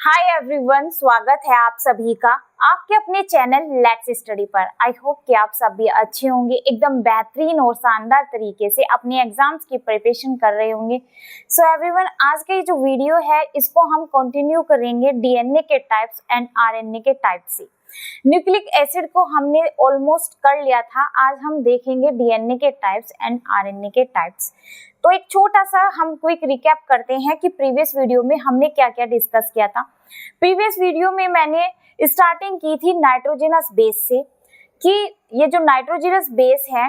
Hi everyone, स्वागत है आप सभी का आपके अपने चैनल लेट्स स्टडी पर। आई होप कि आप सभी अच्छे होंगे, एकदम बेहतरीन और शानदार तरीके से अपने एग्जाम्स की प्रिपरेशन कर रहे होंगे। सो एवरीवन, आज का ये जो वीडियो है इसको हम कंटिन्यू करेंगे डीएनए के टाइप्स एंड आरएनए के टाइप से। न्यूक्लिक एसिड को हमने ऑलमोस्ट कर लिया था, आज हम देखेंगे डीएनए के टाइप्स एंड आरएनए के टाइप्स। तो एक छोटा सा हम क्विक रिकैप करते हैं कि प्रीवियस वीडियो में हमने क्या क्या डिस्कस किया था। प्रीवियस वीडियो में मैंने स्टार्टिंग की थी नाइट्रोजनस बेस से, कि ये जो नाइट्रोजनस बेस है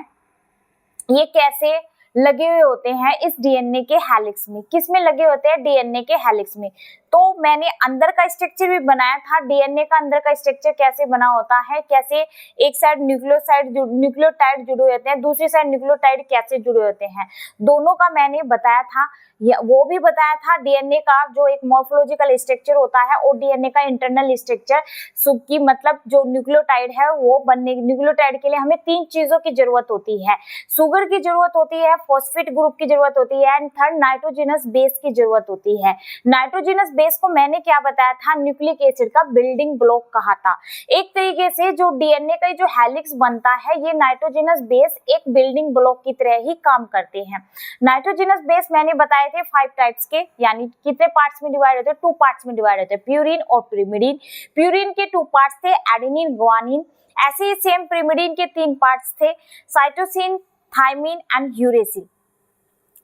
ये कैसे लगे हुए होते हैं इस डीएनए के हेलिक्स में। किस में लगे होते हैं? डीएनए के हेलिक्स में। तो मैंने अंदर का स्ट्रक्चर भी बनाया था, डीएनए का अंदर का स्ट्रक्चर कैसे बना होता है, कैसे एक साइड न्यूक्लियोटाइड जुड़े होते हैं, दूसरी साइड न्यूक्लियोटाइड कैसे जुड़े होते हैं, दोनों का मैंने बताया था। वो भी बताया था डीएनए का जो एक मॉर्फोलॉजिकल स्ट्रक्चर होता है और डीएनए का इंटरनल स्ट्रक्चर की मतलब जो न्यूक्लियोटाइड है वो बनने, न्यूक्लियोटाइड के लिए हमें 3 चीजों की जरूरत होती है। शुगर की जरूरत होती है, फॉस्फेट ग्रुप की जरूरत होती है एंड थर्ड नाइट्रोजनस बेस की जरूरत होती है। नाइट्रोजनस बेस को मैंने क्या बताया था? न्यूक्लिक एसिड का बिल्डिंग ब्लॉक कहा था। एक तरीके से जो डीएनए का जो हेलिक्स बनता है ये नाइट्रोजनस बेस एक बिल्डिंग ब्लॉक की तरह ही काम करते हैं। नाइट्रोजनस बेस मैंने बताए थे 5 टाइप्स के, यानी कितने पार्ट्स में डिवाइड होते हैं? 2 पार्ट्स में डिवाइड होते हैं, प्यूरिन और पिरिमिडीन। प्यूरिन के 2 पार्ट्स थे, एडेनिन, ग्वानिन। ऐसे ही सेम पिरिमिडीन के 3 पार्ट्स थे, साइटोसिन, थायमिन एंड यूरेसिल।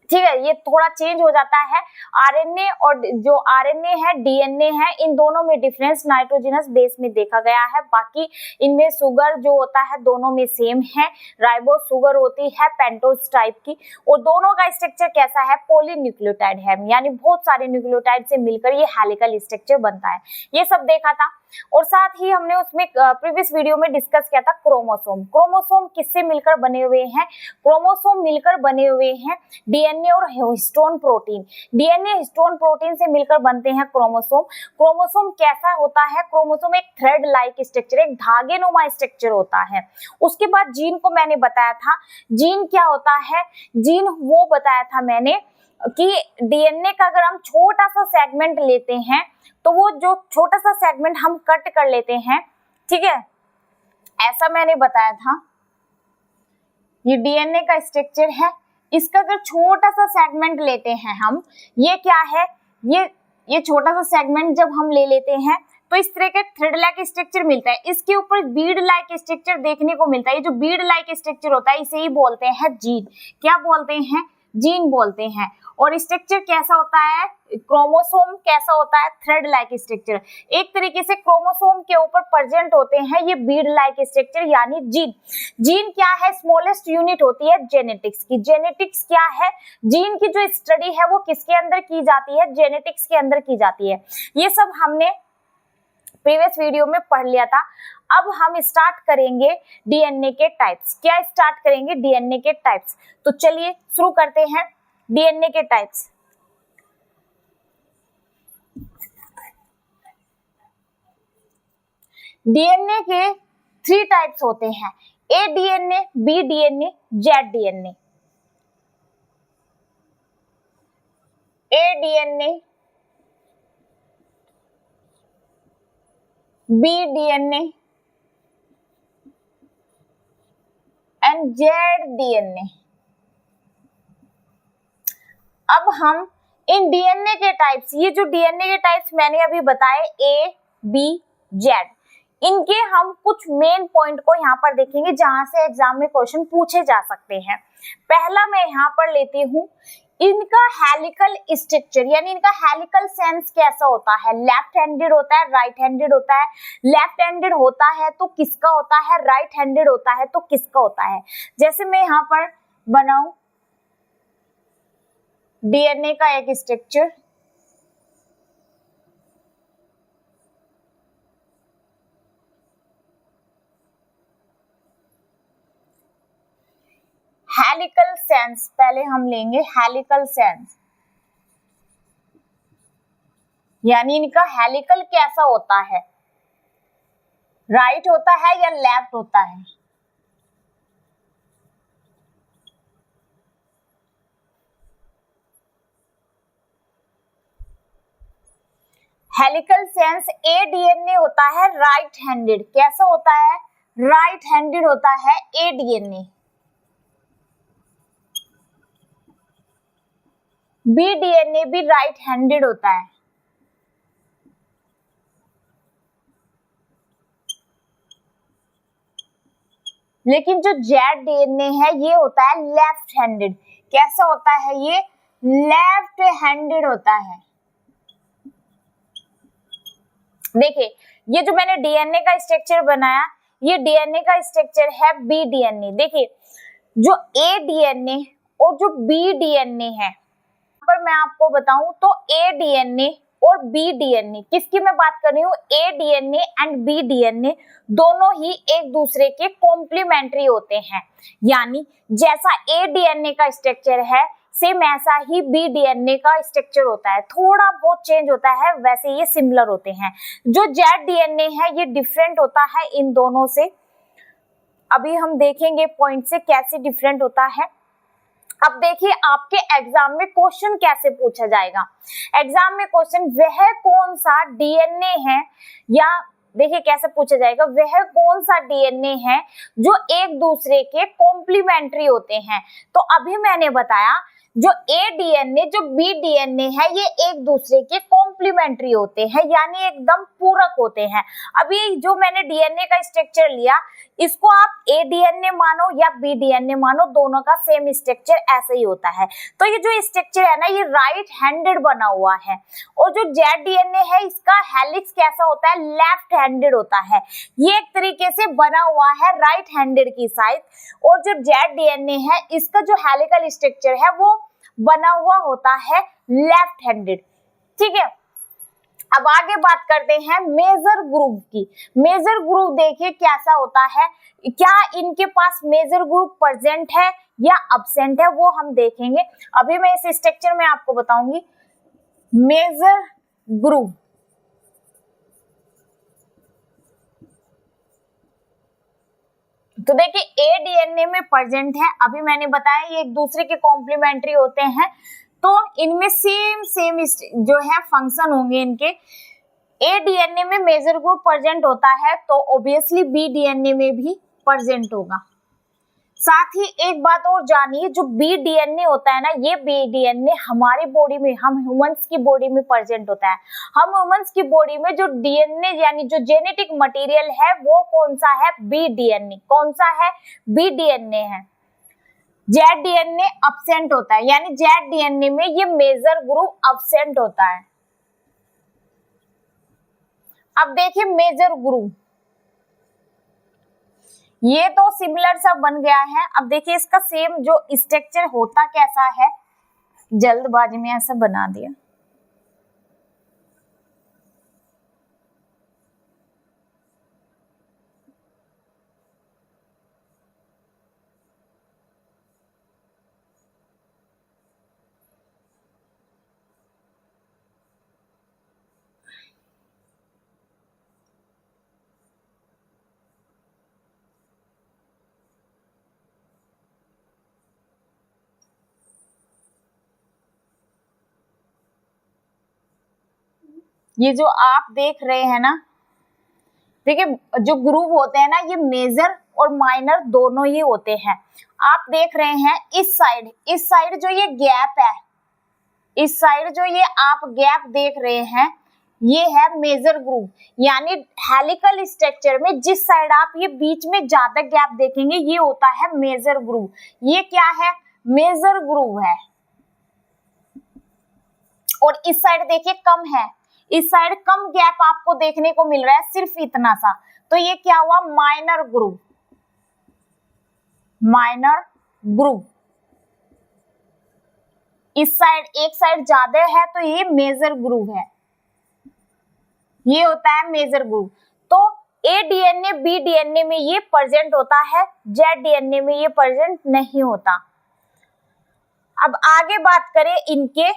ठीक है, ये थोड़ा चेंज हो जाता है। आरएनए और जो आरएनए है, डीएनए है, इन दोनों में डिफरेंस नाइट्रोजनस बेस में देखा गया है। बाकी इनमें शुगर जो होता है दोनों में सेम है, राइबोस शुगर होती है पेंटोज टाइप की, और दोनों का स्ट्रक्चर कैसा है? पॉलीन्यूक्लियोटाइड है, यानी बहुत सारे न्यूक्लियोटाइड से मिलकर ये हेलिकल स्ट्रक्चर बनता है। ये सब देखा था। और साथ ही हमने उसमें प्रीवियस वीडियो में डिस्कस किया था क्रोमोसोम। क्रोमोसोम किससे मिलकर बने हुए हैं? क्रोमोसोम मिलकर बने हुए हैं डीएनए और histone protein. DNA histone protein से मिलकर बनते हैं क्रोमोसोम। क्रोमोसोम कैसा होता है? क्रोमोसोम एक थ्रेड लाइक स्ट्रक्चर, एक धागेनुमा स्ट्रक्चर होता है। उसके बाद जीन को मैंने बताया था। जीन क्या होता है? जीन वो बताया था मैंने कि डीएनए का अगर हम छोटा सा सेगमेंट लेते हैं तो वो जो छोटा सा सेगमेंट हम कट कर लेते हैं, ठीक है, ऐसा मैंने बताया था। ये डीएनए का स्ट्रक्चर है, इसका अगर छोटा सा सेगमेंट लेते हैं हम, ये क्या है? ये छोटा सा सेगमेंट जब हम ले लेते हैं तो इस तरह के थ्रेड लाइक स्ट्रक्चर मिलता है। इसके ऊपर बीड लाइक स्ट्रक्चर देखने को मिलता है। ये जो बीड लाइक स्ट्रक्चर होता है इसे ही बोलते हैं जीन। क्या बोलते हैं? जीन बोलते हैं। और स्ट्रक्चर कैसा होता है? क्रोमोसोम कैसा होता है? Thread like structure. एक तरीके से क्रोमोसोम के ऊपर प्रेजेंट होते हैं ये बीड लाइक स्ट्रक्चर, यानी जीन। जीन क्या है? स्मॉलेस्ट यूनिट होती है जेनेटिक्स की। जेनेटिक्स क्या है? जीन की जो स्टडी है वो किसके अंदर की जाती है? जेनेटिक्स के अंदर की जाती है। ये सब हमने प्रीवियस वीडियो में पढ़ लिया था। अब हम स्टार्ट करेंगे डीएनए के टाइप्स। क्या स्टार्ट करेंगे? डीएनए के टाइप्स। तो चलिए शुरू करते हैं डीएनए के टाइप्स। डीएनए के 3 टाइप्स होते हैं, A DNA, B DNA, Z DNA. A DNA, B DNA and Z DNA. अब हम इन डीएनए के टाइप्स, ये जो डीएनए के टाइप्स मैंने अभी बताए ए, बी, जेड, इनके हम कुछ मेन पॉइंट को यहाँ पर देखेंगे जहां से एग्जाम में क्वेश्चन पूछे जा सकते हैं। पहला मैं यहाँ पर लेती हूँ इनका हेलिकल स्ट्रक्चर, यानी इनका हेलिकल सेंस कैसा होता है? लेफ्ट हैंडेड होता है, राइट हैंडेड होता है? लेफ्ट हैंडेड होता है तो किसका होता है? राइट हैंडेड होता है तो किसका होता है? जैसे मैं यहाँ पर बनाऊं डीएनए का एक स्ट्रक्चर, हेलिकल सेंस, पहले हम लेंगे हेलिकल सेंस, यानी इनका हेलिकल कैसा होता है? राइट होता है या लेफ्ट होता है? हेलिकल सेंस ए डीएनए होता है राइट हैंडेड। कैसा होता है? राइट हैंडेड होता है ए डीएनए। बी डीएनए भी राइट हैंडेड होता है। लेकिन जो जेड डीएनए है ये होता है लेफ्ट हैंडेड। कैसा होता है ये? लेफ्ट हैंडेड होता है। देखिए, ये जो मैंने डीएनए का स्ट्रक्चर बनाया, ये डीएनए का स्ट्रक्चर है बी डीएनए। देखिए, जो ए डीएनए और जो बी डीएनए है, पर मैं आपको बताऊं तो ए डीएनए और बी डीएनए, किसकी मैं बात कर रही हूँ? ए डीएनए एंड बी डीएनए दोनों ही एक दूसरे के कॉम्प्लीमेंट्री होते हैं। यानी जैसा ए डीएनए का स्ट्रक्चर है, सेम ऐसा ही बी डीएनए का स्ट्रक्चर होता है। थोड़ा बहुत चेंज होता है, वैसे ये सिमिलर होते हैं। जो जेड डीएनए है ये डिफरेंट होता है इन दोनों से। अभी हम देखेंगे पॉइंट से कैसे डिफरेंट होता है। अब देखिए, आपके एग्जाम में क्वेश्चन कैसे पूछा जाएगा। एग्जाम में क्वेश्चन वह कौन सा डीएनए है, या देखिए कैसे पूछा जाएगा, वह कौन सा डीएनए है जो एक दूसरे के कॉम्प्लीमेंट्री होते हैं। तो अभी मैंने बताया जो ए डीएनए जो बी डीएनए है ये एक दूसरे के कॉम्प्लीमेंट्री होते हैं, यानी एकदम पूरक होते हैं। अभी जो मैंने डीएनए का स्ट्रक्चर लिया, इसको आप ए डीएनए मानो या बी डीएनए मानो, दोनों का सेम स्ट्रक्चर ऐसे ही होता है। तो ये जो स्ट्रक्चर है ना, ये राइट हैंडेड बना हुआ है। और जो जेड डीएनए है, इसका हेलिक्स कैसा होता है? लेफ्ट हैंडेड होता है। ये एक तरीके से बना हुआ है राइट हैंडेड की साइड। और जो जेड डीएनए है, इसका जो हेलिकल स्ट्रक्चर है वो बना हुआ होता है लेफ्ट हैंडेड। ठीक है, अब आगे बात करते हैं मेजर ग्रुप की। मेजर ग्रुप देखिए कैसा होता है, क्या इनके पास मेजर ग्रुप प्रेजेंट है या अब्सेंट है, वो हम देखेंगे। अभी मैं इस स्ट्रक्चर में आपको बताऊंगी मेजर ग्रुप। तो देखिए, ए डीएनए में प्रेजेंट है। अभी मैंने बताया ये एक दूसरे के कॉम्प्लीमेंट्री होते हैं, तो इनमें सेम जो है फंक्शन होंगे इनके। ए डीएनए में मेजर ग्रुप प्रेजेंट होता है, तो ऑब्वियसली बी डीएनए में भी प्रेजेंट होगा। साथ ही एक बात और जानिए, जो बी डीएनए होता है ना, ये बी डीएनए हमारी बॉडी में, हम ह्यूमंस की बॉडी में प्रेजेंट होता है। हम ह्यूमंस की बॉडी में जो डीएनए यानी जो जेनेटिक मटेरियल है वो कौन सा है? B DNA. कौन सा है? बी डीएनए है। जेड डीएनए अब्सेंट होता है, यानी जेड डीएनए में ये मेजर ग्रुप अब्सेंट होता है। अब देखिए मेजर ग्रुप, ये तो सिमिलर सा बन गया है। अब देखिए इसका सेम जो स्ट्रक्चर होता कैसा है, जल्दबाजी में ऐसा बना दिया। ये जो आप देख रहे हैं ना, देखिए जो ग्रुप होते हैं ना, ये मेजर और माइनर दोनों ही होते हैं। आप देख रहे हैं इस साइड जो ये गैप है, इस साइड जो ये आप गैप देख रहे हैं, ये है मेजर ग्रुप। यानी हेलिकल स्ट्रक्चर में जिस साइड आप ये बीच में ज्यादा गैप देखेंगे, ये होता है मेजर ग्रुप। ये क्या है? मेजर ग्रुप है। और इस साइड देखिए कम है, इस साइड कम गैप आपको देखने को मिल रहा है, सिर्फ इतना सा। तो ये क्या हुआ? Minor group. Minor group. इस साइड एक साइड ज्यादा है तो ये मेजर ग्रुप है, ये होता है मेजर ग्रुप। तो ए डीएनए बी डीएनए में ये प्रेजेंट होता है, जेड डीएनए में ये प्रेजेंट नहीं होता। अब आगे बात करें इनके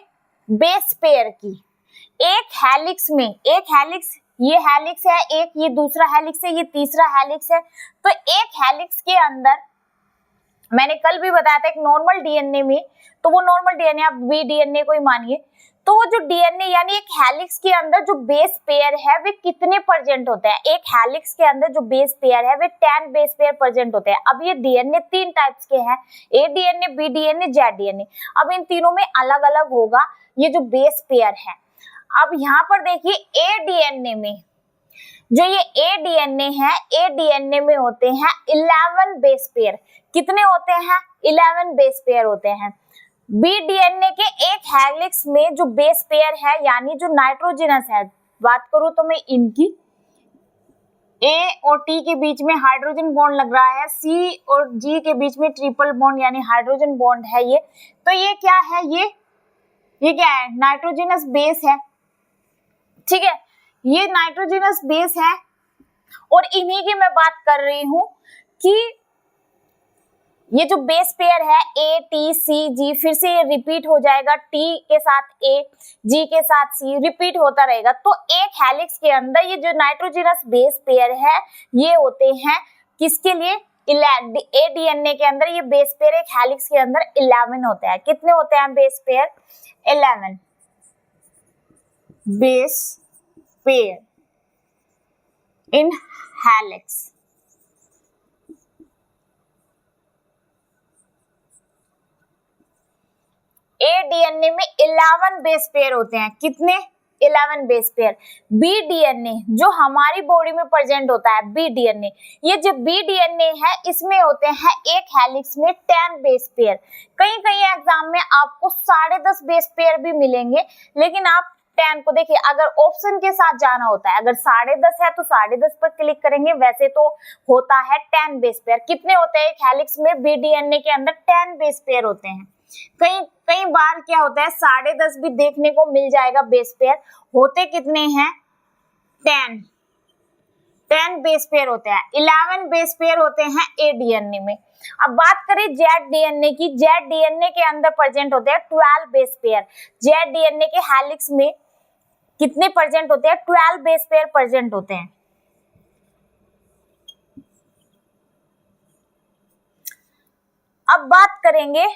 बेस पेयर की। एक हेलिक्स में, एक हेलिक्स, ये हेलिक्स है एक, ये दूसरा हेलिक्स है, ये तीसरा हेलिक्स है। तो एक हेलिक्स के अंदर मैंने कल भी बताया था एक नॉर्मल डीएनए में, तो वो नॉर्मल डीएनए आप बी डीएनए को ही मानिए, तो जो डीएनए यानी एक हेलिक्स के अंदर जो बेस पेयर है वे कितने प्रेजेंट होते हैं? एक हेलिक्स के अंदर जो बेस पेयर है वे 10 बेस पेयर प्रेजेंट होते हैं। अब ये डीएनए 3 टाइप्स के हैं, A DNA, B DNA, Z DNA. अब इन तीनों में अलग अलग होगा ये जो बेस पेयर है। अब यहाँ पर देखिए ए डीएनए में, जो ये ए डीएनए है, ए डीएनए में होते हैं 11 बेस पेयर। कितने होते हैं? 11 बेस पेयर होते हैं। बी डीएनए के एक हेलिक्स में जो बेस पेयर है यानी जो नाइट्रोजनस है, बात करूं तो मैं इनकी, ए और टी के बीच में हाइड्रोजन बॉन्ड लग रहा है, सी और जी के बीच में ट्रिपल बॉन्ड यानी हाइड्रोजन बॉन्ड है ये। तो ये क्या है? ये क्या है? नाइट्रोजनस बेस है, ठीक है, ये नाइट्रोजनस बेस है। और इन्हीं की मैं बात कर रही हूं कि ये जो बेस पेयर है ए टी सी जी, फिर से ये रिपीट हो जाएगा, टी के साथ ए, जी के साथ सी, रिपीट होता रहेगा। तो एक हेलिक्स के अंदर ये जो नाइट्रोजनस बेस पेयर है ये होते हैं किसके लिए? ए डीएनए के अंदर ये बेस पेयर एक हेलिक्स के अंदर 11 होते हैं। कितने होते हैं बेस पेयर? 11 बेस पेयर इन हेलिक्स। ए डीएनए में 11 बेस पेयर होते हैं। कितने? 11 बेस पेयर। बी डीएनए जो हमारी बॉडी में प्रेजेंट होता है, बी डीएनए, ये जो बी डीएनए है इसमें होते हैं एक हेलिक्स में 10 बेस पेयर। कई कई एग्जाम में आपको 10.5 बेस पेयर भी मिलेंगे, लेकिन आप 10 को देखिए, अगर ऑप्शन के साथ जाना होता है, अगर 10.5 है तो 10.5 पर क्लिक करेंगे, वैसे तो होता है 10 बेस पेयर। कितने होते हैं एक हेलिक्स में? बी डीएनए के अंदर 10 बेस पेयर होते हैं। कई बार क्या होता है 10.5 भी देखने को मिल जाएगा बेस पेयर। होते कितने हैं? 10 बेस पेयर होते हैं। 11 बेस पेयर होते हैं ए डीएनए में। अब बात करें जेड डीएनए की, जेड डीएनए के अंदर प्रेजेंट होते हैं 12 बेस पेयर। जेड डीएनए के हेलिक्स में कितने प्रेजेंट होते हैं? 12 बेस पेयर प्रेजेंट होते हैं। अब बात करेंगे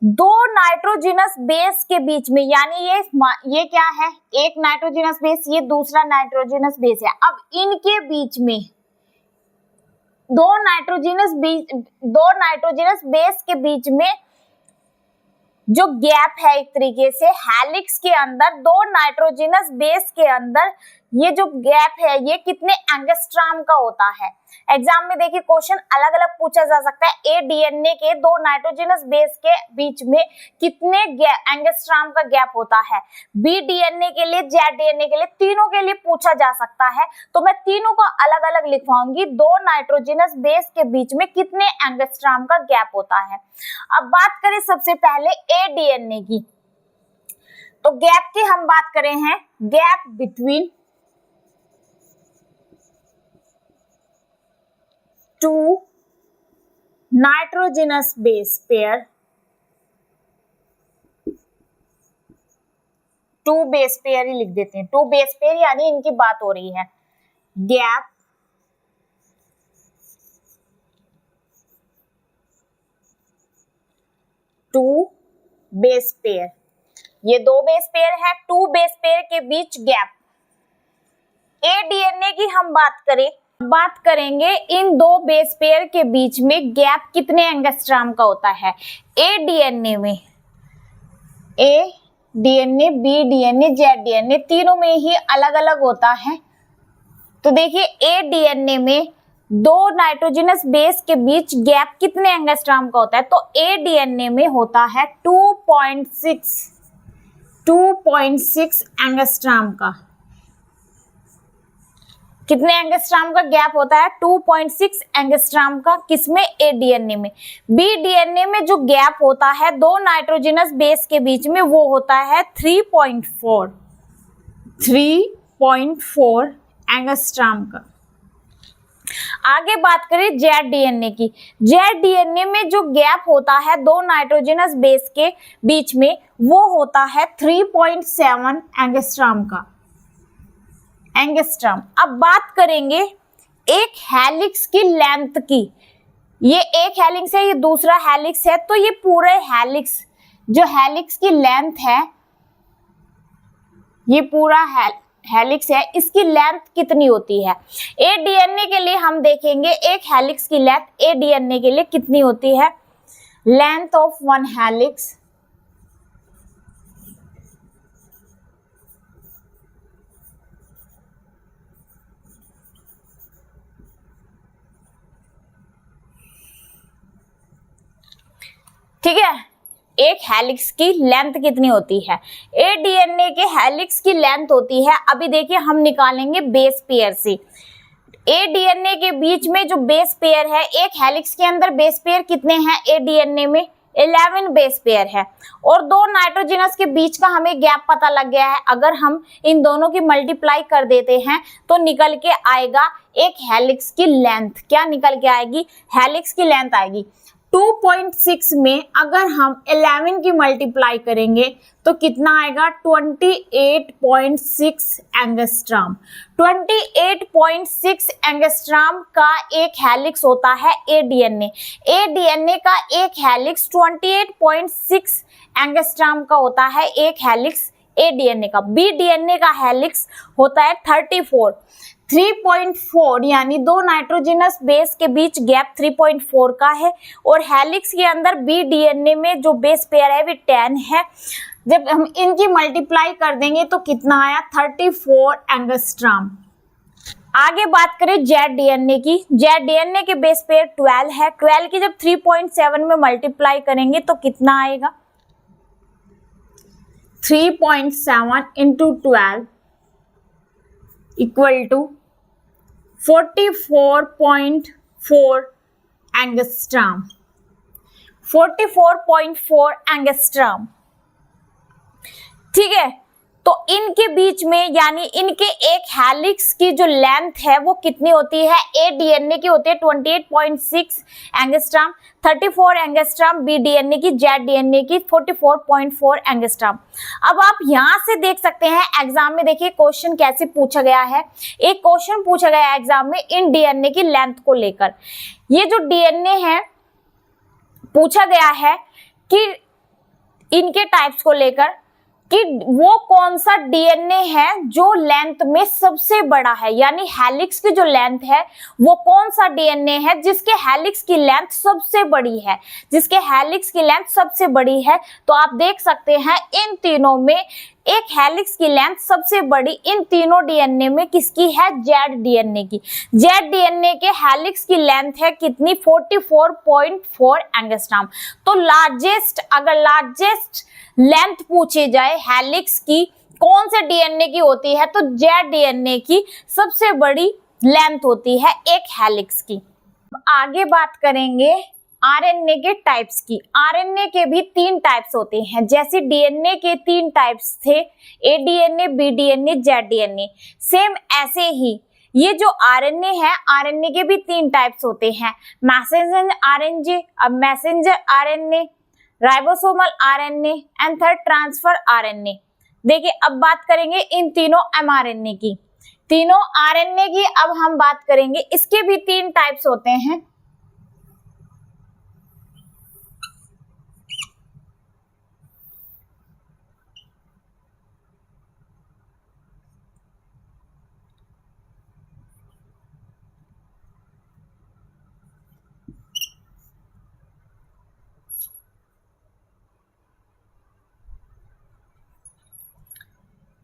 दो नाइट्रोजनस बेस के बीच में, यानी ये क्या है? एक नाइट्रोजनस बेस, ये दूसरा नाइट्रोजनस बेस है। अब इनके बीच में दो नाइट्रोजनस बेस के बीच में जो गैप है, एक तरीके से हेलिक्स के अंदर दो नाइट्रोजनस बेस के अंदर ये जो गैप है ये कितने एंगस्ट्रॉम का होता है? एग्जाम में देखिए क्वेश्चन अलग अलग पूछा जा सकता है। ए डीएनए के दो नाइट्रोजनस बेस के बीच में कितने एंगस्ट्रॉम का गैप होता है? बी डीएनए के लिए, जेड डीएनए के लिए, तीनों के लिए पूछा जा सकता है। तो मैं तीनों को अलग अलग लिखवाऊंगी। दो नाइट्रोजनस बेस के बीच में कितने एंगस्ट्रॉम का गैप होता है? अब बात करें सबसे पहले ए डीएनए की, तो गैप की हम बात करें हैं, gap between two nitrogenous base pair, two base pair ही लिख देते हैं, टू बेस पेयर यानी इनकी बात हो रही है। गैप टू बेस पेयर, ये दो बेस पेयर है, टू बेस पेयर के बीच गैप। ए डीएनए की हम बात करेंगे इन दो बेस पेयर के बीच में गैप कितने एंगस्ट्रॉम का होता है? ए डीएनए में, A DNA, B DNA, Z DNA, तीनों में ही अलग अलग होता है। तो देखिए ए डीएनए में दो नाइट्रोजनस बेस के बीच गैप कितने एंगस्ट्रॉम का होता है? तो ए डीएनए में होता है 2.6 एंगस्ट्रॉम का। कितने एंगस्ट्रॉम का गैप होता है? 2.6 एंगस्ट्रॉम का। किसमें? ए डीएनए में। बी डीएनए में जो गैप होता है दो नाइट्रोजनस बेस के बीच में वो होता है 3.4 एंगस्ट्रॉम का। आगे बात करें जेड डीएनए की, जेड डीएनए में जो गैप होता है दो नाइट्रोजनस बेस के बीच में वो होता है 3.7 एंगस्ट्रॉम का। एंगस्ट्रॉम। अब बात करेंगे एक हेलिक्स की लेंथ की, ये एक हेलिक्स है, ये दूसरा हेलिक्स है, तो ये पूरे हेलिक्स, जो हेलिक्स की लेंथ है ये पूरा हेलिक्स है, इसकी लेंथ कितनी होती है? ए डीएनए के लिए हम देखेंगे एक हेलिक्स की लेंथ ए डीएनए के लिए कितनी होती है। लेंथ ऑफ वन हेलिक्स ठीक है, एक हेलिक्स की लेंथ कितनी होती है? ए डीएनए के हेलिक्स की लेंथ होती है, अभी देखिए हम निकालेंगे बेस पेयर से। ए डीएनए के बीच में जो बेस पेयर है, एक हेलिक्स के अंदर बेस पेयर कितने हैं? ए डीएनए में 11 बेस पेयर है और दो नाइट्रोजनस के बीच का हमें गैप पता लग गया है। अगर हम इन दोनों की मल्टीप्लाई कर देते हैं तो निकल के आएगा एक हेलिक्स की लेंथ। क्या निकल के आएगी? हेलिक्स की लेंथ आएगी 2.6 में अगर हम 11 की मल्टीप्लाई करेंगे तो कितना आएगा? 28.6 एंगस्ट्रॉम। 28.6 एंगस्ट्रॉम का एक हेलिक्स होता है ए डीएनए। ए डीएनए का एक हेलिक्स 28.6 एंगस्ट्रॉम का होता है एक हेलिक्स ए डीएनए का। बी डीएनए का हेलिक्स होता है 3.4 यानी दो नाइट्रोजनस बेस के बीच गैप 3.4 का है और हेलिक्स के अंदर बी डीएनए में जो बेस पेयर है वो 10 है। जब हम इनकी मल्टीप्लाई कर देंगे तो कितना आया? 34 एंगस्ट्रॉम। आगे बात करें जेड डीएनए की। जेड डीएनए के बेस पेयर 12 है। 12 की जब 3.7 में मल्टीप्लाई करेंगे तो कितना आएगा? 3.7 into 12 equal to 44.4 angstrom. 44.4 angstrom, ठीक है। तो इनके बीच में यानी इनके एक हेलिक्स की जो लेंथ है वो कितनी होती है? ए डीएनए की होती है 28.6 एंगस्ट्रॉम, 34 एंगस्ट्रॉम बी डीएनए की, जेड डीएनए की 44.4 एंगस्ट्रॉम। अब आप यहां से देख सकते हैं एग्जाम में, देखिए क्वेश्चन कैसे पूछा गया है। एक क्वेश्चन पूछा गया है एग्जाम में इन डीएनए की लेंथ को लेकर। ये जो डीएनए है पूछा गया है कि इनके टाइप्स को लेकर कि वो कौन सा डीएनए है जो लेंथ में सबसे बड़ा है, यानी हेलिक्स की जो लेंथ है वो कौन सा डीएनए है जिसके हेलिक्स की लेंथ सबसे बड़ी है, जिसके हेलिक्स की लेंथ सबसे बड़ी है। तो आप देख सकते हैं इन तीनों में एक हेलिक्स की लेंथ सबसे बड़ी इन तीनों डीएनए में किसकी है? जेड डीएनए की। जेड डीएनए के हेलिक्स की लेंथ है कितनी? 44.4 एंगस्ट्रॉम। तो अगर लार्जेस्ट लेंथ पूछी जाए हेलिक्स की कौन से डीएनए की होती है तो जेड डीएनए की सबसे बड़ी लेंथ होती है एक हेलिक्स की। आगे बात करेंगे आरएनए के टाइप्स की। आरएनए के भी 3 टाइप्स होते हैं, जैसे डीएनए के 3 टाइप्स थे, A DNA, B DNA, Z DNA. Same ऐसे ही ये जो आरएनए है, आरएनए के भी 3 टाइप्स होते हैं, messenger RNA, ribosomal RNA and third transfer RNA. देखिए अब बात करेंगे इन तीनों एमआरएनए की। तीनों आरएनए की अब हम बात करेंगे, इसके भी 3 टाइप्स होते हैं।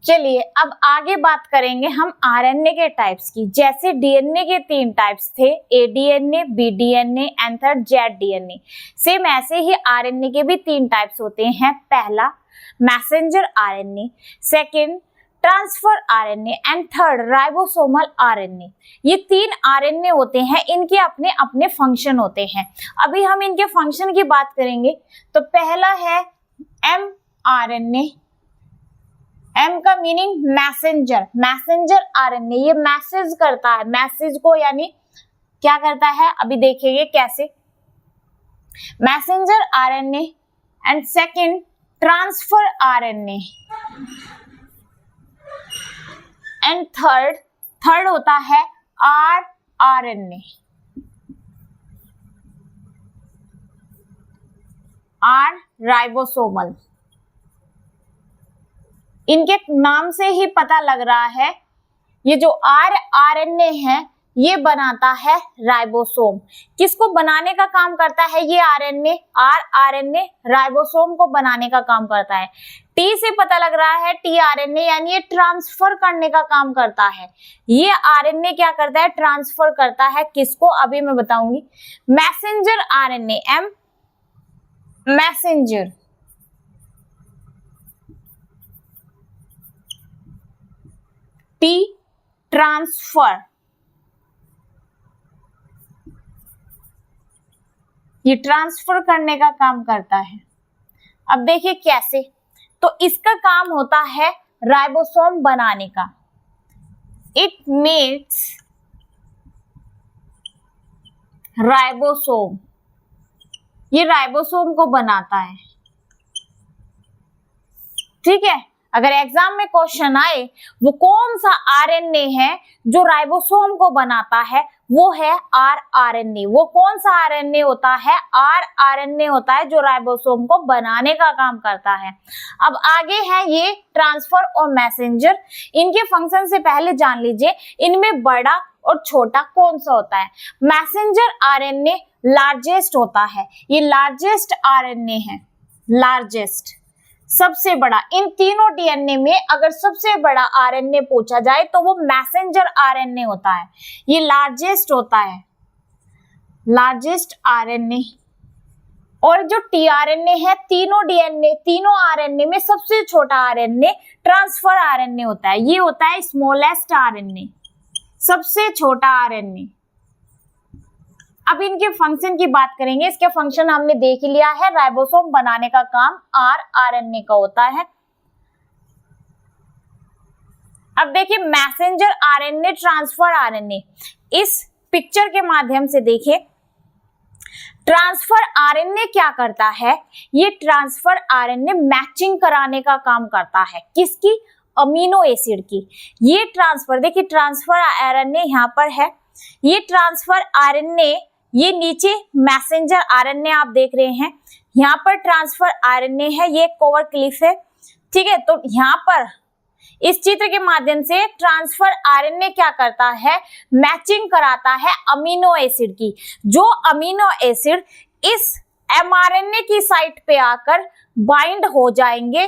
चलिए अब आगे बात करेंगे हम आरएनए के टाइप्स की। जैसे डीएनए के 3 टाइप्स थे, A DNA, B DNA and third Z DNA. Same ऐसे ही आरएनए के भी 3 टाइप्स होते हैं। पहला messenger RNA, second transfer RNA and third ribosomal RNA. ये 3 आरएनए होते हैं, इनके अपने अपने फंक्शन होते हैं। अभी हम इनके फंक्शन की बात करेंगे। तो पहला है एम आरएनए। एम का मीनिंग मैसेंजर, मैसेंजर आरएनए, ये मैसेज करता है, मैसेज को यानी क्या करता है अभी देखेंगे कैसे। Messenger RNA and second transfer RNA and third होता है आरएनए, राइबोसोमल। इनके नाम से ही पता लग रहा है ये जो आरएनए है ये बनाता है राइबोसोम। किसको बनाने का काम करता है ये आरएनए राइबोसोम को बनाने का काम करता है। टी से पता लग रहा है टीआरएनए यानी ये ट्रांसफर करने का काम करता है। ये आरएनए क्या करता है, ट्रांसफर करता है किसको, अभी मैं बताऊंगी। Messenger RNA messenger T transfer, ये ट्रांसफर करने का काम करता है। अब देखिए कैसे, तो इसका काम होता है राइबोसोम बनाने का। इट मेक्स राइबोसोम, ये राइबोसोम को बनाता है। ठीक है, अगर एग्जाम में क्वेश्चन आए वो कौन सा आरएनए है जो राइबोसोम को बनाता है, वो है आरएनए। वो कौन सा आरएनए होता है, आरएनए होता है जो राइबोसोम को बनाने का काम करता है। अब आगे है ये ट्रांसफर और मैसेंजर। इनके फंक्शन से पहले जान लीजिए इनमें बड़ा और छोटा कौन सा होता है। मैसेंजर आरएनए लार्जेस्ट होता है, ये लार्जेस्ट आरएनए है, लार्जेस्ट सबसे बड़ा। इन तीनों डीएनए में अगर सबसे बड़ा आरएनए पूछा जाए तो वो मैसेंजर आरएनए होता है, ये लार्जेस्ट होता है, लार्जेस्ट आरएनए। और जो टीआरएनए है, तीनों आरएनए में सबसे छोटा आरएनए ट्रांसफर आरएनए होता है, ये होता है स्मॉलेस्ट आरएनए, सबसे छोटा आरएनए। अब इनके फंक्शन की बात करेंगे। इसके फंक्शन हमने देख लिया है, राइबोसोम बनाने का काम आरएनए का होता है। अब देखिए मैसेंजर आरएनए, ट्रांसफर आरएनए, इस पिक्चर के माध्यम से देखिए। ट्रांसफर आरएनए क्या करता है, ये ट्रांसफर आरएनए मैचिंग कराने का काम करता है, किसकी, अमीनो एसिड की। ये ट्रांसफर, देखिए ट्रांसफर आरएनए यहाँ पर है, ये ट्रांसफर आरएनए, ये नीचे मैसेंजर आरएनए आप देख रहे हैं, यहाँ पर ट्रांसफर आरएनए है, ये कवर क्लिफ है। ठीक है, तो यहाँ पर इस चित्र के माध्यम से ट्रांसफर आरएनए क्या करता है, मैचिंग कराता है अमीनो एसिड की। जो अमीनो एसिड इस एमआरएनए की साइट पे आकर बाइंड हो जाएंगे।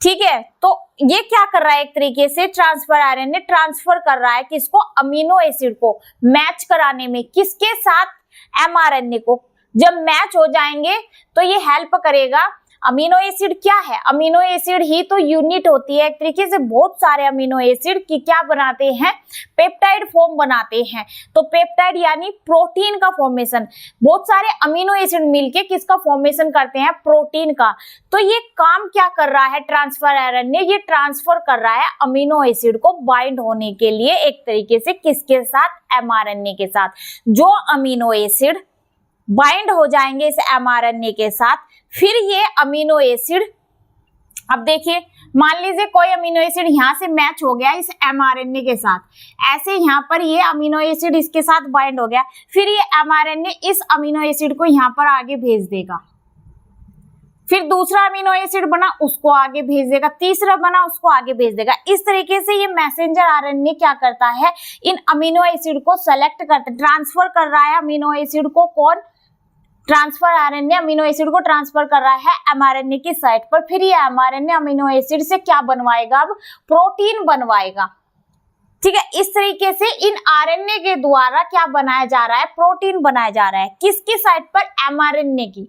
ठीक है, तो ये क्या कर रहा है, एक तरीके से ट्रांसफर आरएनए ट्रांसफर कर रहा है किसको, अमीनो एसिड को मैच कराने में, किसके साथ, एमआरएनए को। जब मैच हो जाएंगे तो ये हेल्प करेगा। अमीनो एसिड क्या है, अमीनो एसिड ही तो यूनिट होती है एक तरीके से। बहुत सारे अमीनो एसिड की क्या बनाते हैं, पेप्टाइड फॉर्म बनाते हैं। तो पेप्टाइड यानी प्रोटीन का फॉर्मेशन, बहुत सारे अमीनो एसिड मिलके किसका फॉर्मेशन करते हैं, प्रोटीन का। तो ये काम क्या कर रहा है ट्रांसफर आरएनए, ये ट्रांसफर कर रहा है अमीनो एसिड को बाइंड होने के लिए एक तरीके से किसके साथ, एमआरएनए के साथ। जो अमीनो एसिड बाइंड हो जाएंगे इस एमआरएनए के साथ, फिर ये अमीनो एसिड, अब देखिए मान लीजिए कोई अमीनो एसिड यहाँ से मैच हो गया इस एमआरएनए के साथ, ऐसे यहाँ पर ये अमीनो एसिड इसके साथ बाइंड हो गया, फिर ये एमआरएनए इस अमीनो एसिड को यहाँ पर आगे भेज देगा, फिर दूसरा अमीनो एसिड बना उसको आगे भेज देगा, तीसरा बना उसको आगे भेज देगा। इस तरीके से ये मैसेंजर आरएनए क्या करता है, इन अमीनो एसिड को सेलेक्ट करता, ट्रांसफर कर रहा है अमीनो एसिड को। कौन, ट्रांसफर आरएनए अमीनो एसिड को ट्रांसफर कर रहा है एमआरएनए की साइट पर। फिर ये एमआरएनए अमीनो एसिड से क्या बनवाएगा, अब प्रोटीन बनवाएगा। ठीक है, इस तरीके से इन आरएनए के द्वारा क्या बनाया जा रहा है, प्रोटीन बनाया जा रहा है, किसकी साइट पर, एमआरएनए की।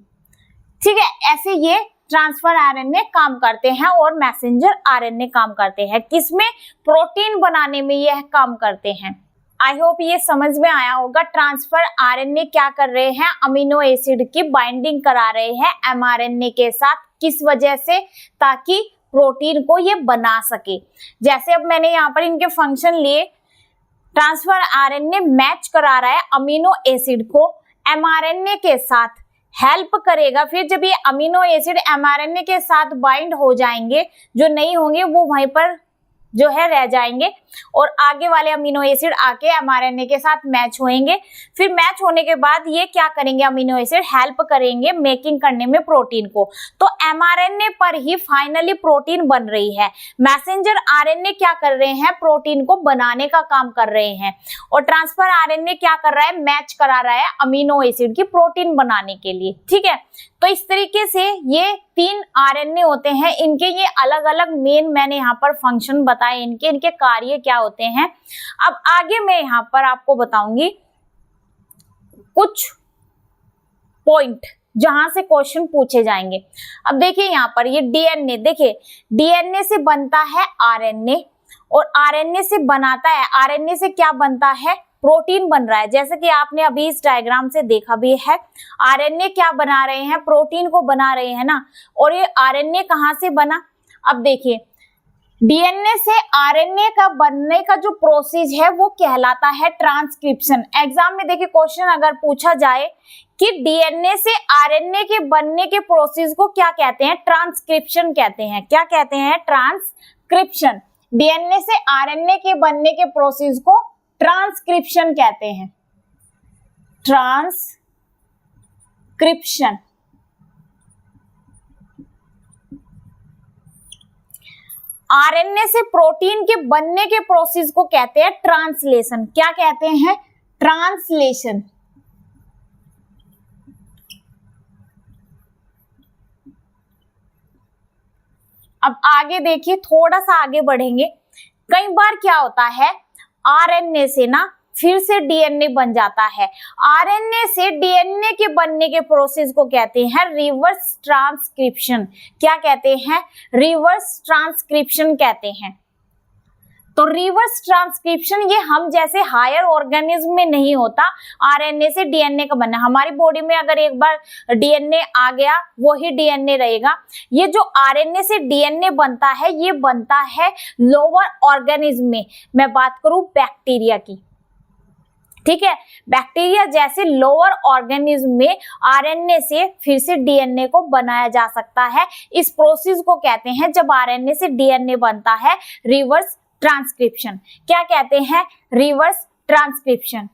ठीक है, ऐसे ये ट्रांसफर आरएनए काम करते हैं और मैसेंजर आरएनए काम करते हैं, किसमें, प्रोटीन बनाने में यह काम करते हैं। आई होप ये समझ में आया होगा। ट्रांसफर आरएनए क्या कर रहे हैं, अमीनो एसिड की बाइंडिंग करा रहे हैं एमआरएनए के साथ, किस वजह से, ताकि प्रोटीन को ये बना सके। जैसे अब मैंने यहाँ पर इनके फंक्शन लिए, ट्रांसफर आरएनए मैच करा रहा है अमीनो एसिड को एमआरएनए के साथ, हेल्प करेगा। फिर जब ये अमीनो एसिड एमआरएनए के साथ बाइंड हो जाएंगे, जो नहीं होंगे वो वहीं पर जो है रह जाएंगे और आगे वाले अमीनो एसिड आके एमआरएनए के साथ मैच होएंगे। फिर मैच होने के बाद ये क्या करेंगे, अमीनो एसिड हेल्प करेंगे मेकिंग करने में प्रोटीन को। तो एमआरएनए पर ही फाइनली प्रोटीन बन रही है। मैसेंजर आरएनए क्या कर रहे हैं, प्रोटीन को बनाने का काम कर रहे हैं और ट्रांसफर आरएनए क्या कर रहा है, मैच करा रहा है अमीनो एसिड की प्रोटीन बनाने के लिए। ठीक है, तो इस तरीके से ये 3 आरएनए होते हैं, इनके ये अलग अलग मेन मैंने यहाँ पर फंक्शन बताए, इनके कार्य क्या होते हैं। अब आगे मैं यहाँ पर आपको बताऊंगी कुछ पॉइंट जहां से क्वेश्चन पूछे जाएंगे। अब देखिए यहाँ पर ये डीएनए, देखिए डीएनए से बनता है आरएनए और आरएनए से बनाता है, आरएनए से क्या बनता है, प्रोटीन बन रहा है। जैसे कि आपने अभी इस डायग्राम से देखा भी है, आरएनए क्या बना रहे हैं, प्रोटीन को बना रहे हैं ना। और ये आरएनए कहाँ से बना, अब देखिए डीएनए से आरएनए का बनने का जो प्रोसेस है वो कहलाता है ट्रांसक्रिप्शन। एग्जाम में देखिए क्वेश्चन अगर पूछा जाए कि डीएनए से आरएनए के बनने के प्रोसेस को क्या कहते हैं, ट्रांसक्रिप्शन कहते हैं। क्या कहते हैं, ट्रांसक्रिप्शन। डीएनए से आरएनए के बनने के प्रोसेस को ट्रांसक्रिप्शन कहते हैं, ट्रांसक्रिप्शन। आरएनए से प्रोटीन के बनने के प्रोसेस को कहते हैं ट्रांसलेशन। क्या कहते हैं, ट्रांसलेशन। अब आगे देखिए, थोड़ा सा आगे बढ़ेंगे। कई बार क्या होता है, आरएनए से ना फिर से डीएनए बन जाता है। आरएनए से डीएनए के बनने के प्रोसेस को कहते हैं रिवर्स ट्रांसक्रिप्शन। क्या कहते हैं, रिवर्स ट्रांसक्रिप्शन कहते हैं। तो रिवर्स ट्रांसक्रिप्शन ये हम जैसे हायर ऑर्गेनिज्म में नहीं होता, आरएनए से डीएनए का बनना। हमारी बॉडी में अगर एक बार डीएनए आ गया वही डीएनए रहेगा। ये जो आरएनए से डीएनए बनता है ये बनता है लोअर ऑर्गेनिज्म में। मैं बात करूं बैक्टीरिया की, ठीक है, बैक्टीरिया जैसे लोअर ऑर्गेनिज्म में आरएनए से फिर से डीएनए को बनाया जा सकता है। इस प्रोसेस को कहते हैं, जब आरएनए से डीएनए बनता है, रिवर्स ट्रांसक्रिप्शन। क्या कहते हैं, रिवर्स ट्रांसक्रिप्शन।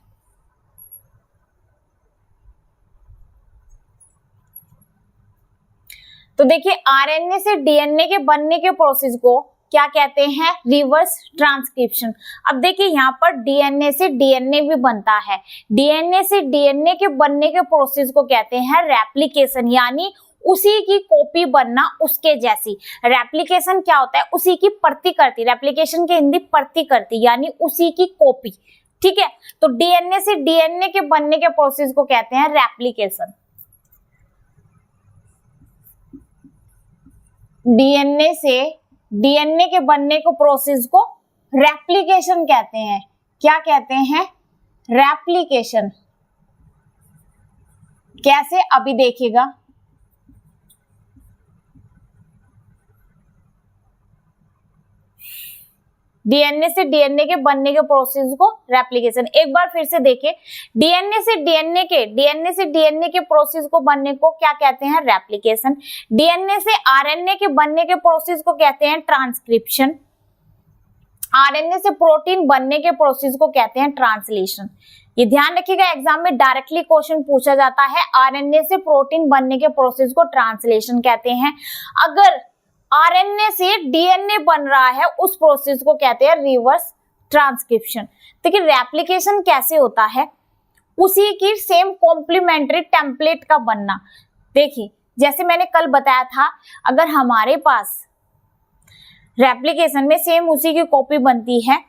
तो देखिए आरएनए से डीएनए के बनने के प्रोसेस को क्या कहते हैं, रिवर्स ट्रांसक्रिप्शन। अब देखिए यहाँ पर डीएनए से डीएनए भी बनता है। डीएनए से डीएनए के बनने के प्रोसेस को कहते हैं रेप्लिकेशन, यानी उसी की कॉपी बनना, उसके जैसी। रेप्लिकेशन क्या होता है, उसी की प्रतिकृति। रेप्लिकेशन की हिंदी प्रतिकृति, यानी उसी की कॉपी। ठीक है, तो डीएनए से डीएनए के बनने के प्रोसेस को कहते हैं रेप्लिकेशन। डीएनए से डीएनए के बनने को प्रोसेस को रेप्लिकेशन कहते हैं। क्या कहते हैं, रेप्लिकेशन। कैसे, अभी देखिएगा। डीएनए से डीएनए के बनने के प्रोसेस को रेप्लिकेशन। एक बार फिर से देखिए, डीएनए से डीएनए के प्रोसेस को बनने को क्या कहते हैं, रेप्लिकेशन। डीएनए से आरएनए के बनने के प्रोसेस को कहते हैं ट्रांसक्रिप्शन। आरएनए से प्रोटीन बनने के प्रोसेस को कहते हैं ट्रांसलेशन। ये ध्यान रखिएगा, एग्जाम में डायरेक्टली क्वेश्चन पूछा जाता है, आरएनए से प्रोटीन बनने के प्रोसेस को ट्रांसलेशन कहते हैं। अगर आरएनए से डीएनए बन रहा है उस प्रोसेस को कहते हैं रिवर्स ट्रांसक्रिप्शन। देखिए रेप्लिकेशन कैसे होता है, उसी की सेम कॉम्प्लीमेंट्री टेम्पलेट का बनना। देखिए जैसे मैंने कल बताया था, अगर हमारे पास रेप्लिकेशन में सेम उसी की कॉपी बनती है,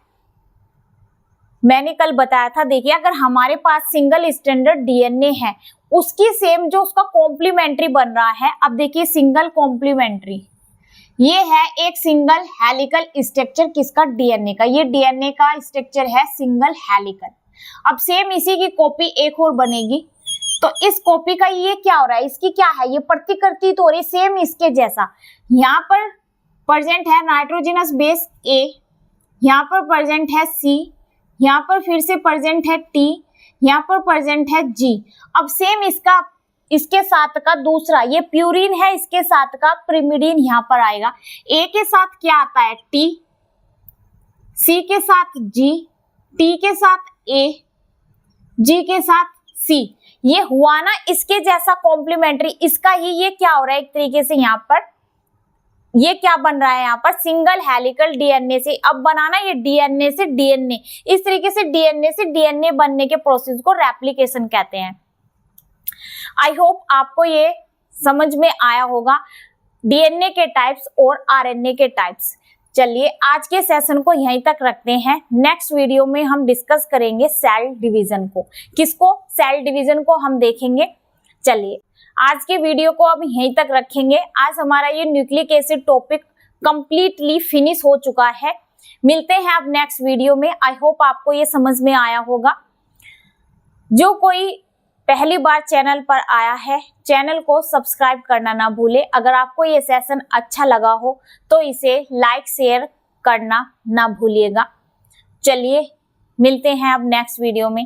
मैंने कल बताया था, देखिए अगर हमारे पास सिंगल स्टैंडर्ड डीएनए है, उसकी सेम जो उसका कॉम्प्लीमेंट्री बन रहा है। अब देखिए सिंगल कॉम्प्लीमेंट्री, ये है एक सिंगल हेलिकल स्ट्रक्चर किसका, डीएनए का। ये डीएनए का स्ट्रक्चर है सिंगल हेलिकल। अब सेम इसी की कॉपी एक और बनेगी, तो इस कॉपी का ये क्या हो रहा है, इसकी क्या है, ये प्रतिकृति तो हो रही सेम इसके जैसा। यहाँ पर प्रेजेंट है नाइट्रोजनस बेस ए, यहाँ पर प्रेजेंट है सी, यहाँ पर फिर से प्रेजेंट है टी, यहाँ पर प्रेजेंट है जी। अब सेम इसका इसके साथ का दूसरा, ये प्यूरिन है, इसके साथ का प्रिमिडीन यहाँ पर आएगा। ए के साथ क्या आता है, टी, C के साथ G, T के साथ A, G के साथ C। ये हुआ ना इसके जैसा कॉम्प्लीमेंट्री, इसका ही ये क्या हो रहा है एक तरीके से यहाँ पर, ये क्या बन रहा है यहाँ पर, सिंगल हेलिकल डीएनए से अब बनाना ये डीएनए से डीएनए, इस तरीके से डीएनए से डीएनए बनने के प्रोसेस को रेप्लिकेशन कहते हैं। आई होप आपको ये समझ में आया होगा डीएनए के टाइप्स और आरएनए के टाइप्स। चलिए आज के सेशन को यहीं तक रखते हैं। नेक्स्ट वीडियो में हम डिस्कस करेंगे सेल डिवीजन को। किसको? सेल डिवीजन को हम देखेंगे। चलिए आज के वीडियो को अब यहीं तक रखेंगे। आज हमारा ये nucleic acid topic completely finish हो चुका है। मिलते हैं अब नेक्स्ट वीडियो में। आई होप आपको ये समझ में आया होगा। जो कोई पहली बार चैनल पर आया है, चैनल को सब्सक्राइब करना ना भूले। अगर आपको ये सेशन अच्छा लगा हो तो इसे लाइक शेयर करना ना भूलिएगा। चलिए मिलते हैं अब नेक्स्ट वीडियो में।